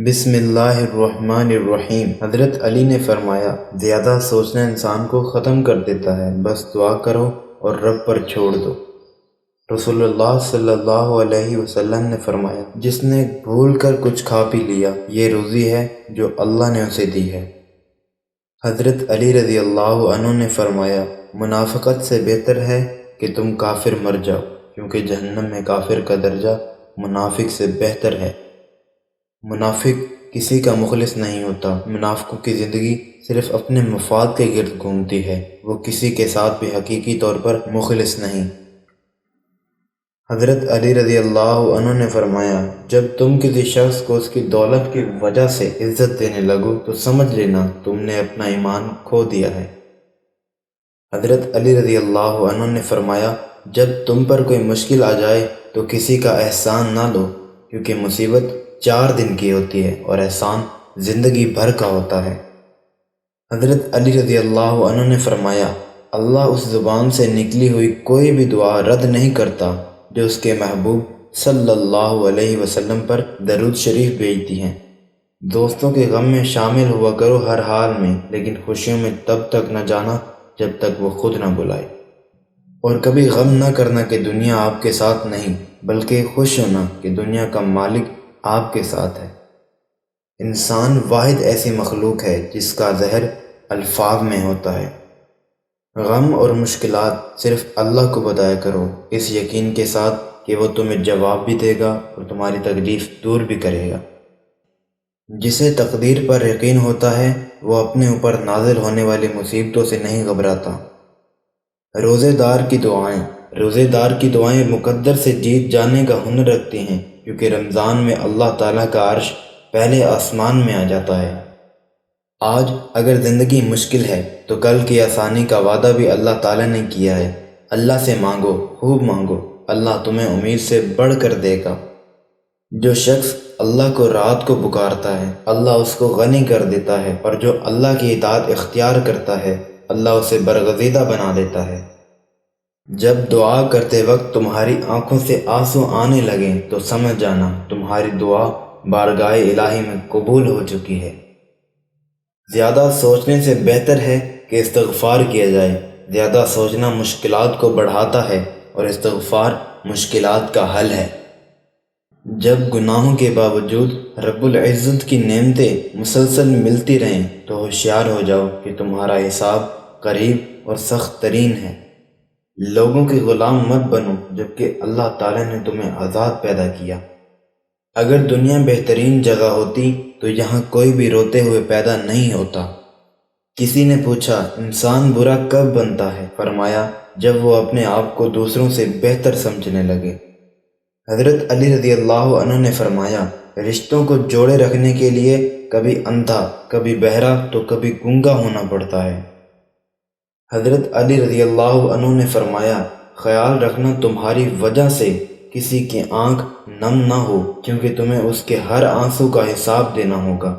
بسم اللہ الرحمن الرحیم۔ حضرت علی نے فرمایا، زیادہ سوچنا انسان کو ختم کر دیتا ہے، بس دعا کرو اور رب پر چھوڑ دو۔ رسول اللہ صلی اللہ علیہ وسلم نے فرمایا، جس نے بھول کر کچھ کھا پی لیا، یہ روزی ہے جو اللہ نے اسے دی ہے۔ حضرت علی رضی اللہ عنہ نے فرمایا، منافقت سے بہتر ہے کہ تم کافر مر جاؤ، کیونکہ جہنم میں کافر کا درجہ منافق سے بہتر ہے۔ منافق کسی کا مخلص نہیں ہوتا۔ منافقوں کی زندگی صرف اپنے مفاد کے گرد گھومتی ہے، وہ کسی کے ساتھ بھی حقیقی طور پر مخلص نہیں۔ حضرت علی رضی اللہ عنہ نے فرمایا، جب تم کسی شخص کو اس کی دولت کی وجہ سے عزت دینے لگو تو سمجھ لینا تم نے اپنا ایمان کھو دیا ہے۔ حضرت علی رضی اللہ عنہ نے فرمایا، جب تم پر کوئی مشکل آ جائے تو کسی کا احسان نہ لو، کیونکہ مصیبت 4 دن کی ہوتی ہے اور احسان زندگی بھر کا ہوتا ہے۔ حضرت علی رضی اللہ عنہ نے فرمایا، اللہ اس زبان سے نکلی ہوئی کوئی بھی دعا رد نہیں کرتا جو اس کے محبوب صلی اللہ علیہ وسلم پر درود شریف بھیجتی ہیں۔ دوستوں کے غم میں شامل ہوا کرو ہر حال میں، لیکن خوشیوں میں تب تک نہ جانا جب تک وہ خود نہ بلائے۔ اور کبھی غم نہ کرنا کہ دنیا آپ کے ساتھ نہیں، بلکہ خوش ہونا کہ دنیا کا مالک آپ کے ساتھ ہے۔ انسان واحد ایسی مخلوق ہے جس کا زہر الفاظ میں ہوتا ہے۔ غم اور مشکلات صرف اللہ کو بتایا کرو، اس یقین کے ساتھ کہ وہ تمہیں جواب بھی دے گا اور تمہاری تکلیف دور بھی کرے گا۔ جسے تقدیر پر یقین ہوتا ہے وہ اپنے اوپر نازل ہونے والی مصیبتوں سے نہیں گھبراتا۔ روزے دار کی دعائیں مقدر سے جیت جانے کا ہنر رکھتی ہیں، کیونکہ رمضان میں اللہ تعالیٰ کا عرش پہلے آسمان میں آ جاتا ہے۔ آج اگر زندگی مشکل ہے تو کل کی آسانی کا وعدہ بھی اللہ تعالیٰ نے کیا ہے۔ اللہ سے مانگو، خوب مانگو، اللہ تمہیں امید سے بڑھ کر دے گا۔ جو شخص اللہ کو رات کو پکارتا ہے، اللہ اس کو غنی کر دیتا ہے، اور جو اللہ کی اطاعت اختیار کرتا ہے، اللہ اسے برگزیدہ بنا دیتا ہے۔ جب دعا کرتے وقت تمہاری آنکھوں سے آنسو آنے لگیں تو سمجھ جانا تمہاری دعا بارگاہ الہی میں قبول ہو چکی ہے۔ زیادہ سوچنے سے بہتر ہے کہ استغفار کیا جائے۔ زیادہ سوچنا مشکلات کو بڑھاتا ہے اور استغفار مشکلات کا حل ہے۔ جب گناہوں کے باوجود رب العزت کی نعمتیں مسلسل ملتی رہیں تو ہوشیار ہو جاؤ کہ تمہارا حساب قریب اور سخت ترین ہے۔ لوگوں کے غلام مت بنو جبکہ اللہ تعالیٰ نے تمہیں آزاد پیدا کیا۔ اگر دنیا بہترین جگہ ہوتی تو یہاں کوئی بھی روتے ہوئے پیدا نہیں ہوتا۔ کسی نے پوچھا، انسان برا کب بنتا ہے؟ فرمایا، جب وہ اپنے آپ کو دوسروں سے بہتر سمجھنے لگے۔ حضرت علی رضی اللہ عنہ نے فرمایا، رشتوں کو جوڑے رکھنے کے لیے کبھی اندھا، کبھی بہرا تو کبھی گونگا ہونا پڑتا ہے۔ حضرت علی رضی اللہ عنہ نے فرمایا، خیال رکھنا تمہاری وجہ سے کسی کی آنکھ نم نہ ہو، کیونکہ تمہیں اس کے ہر آنسو کا حساب دینا ہوگا۔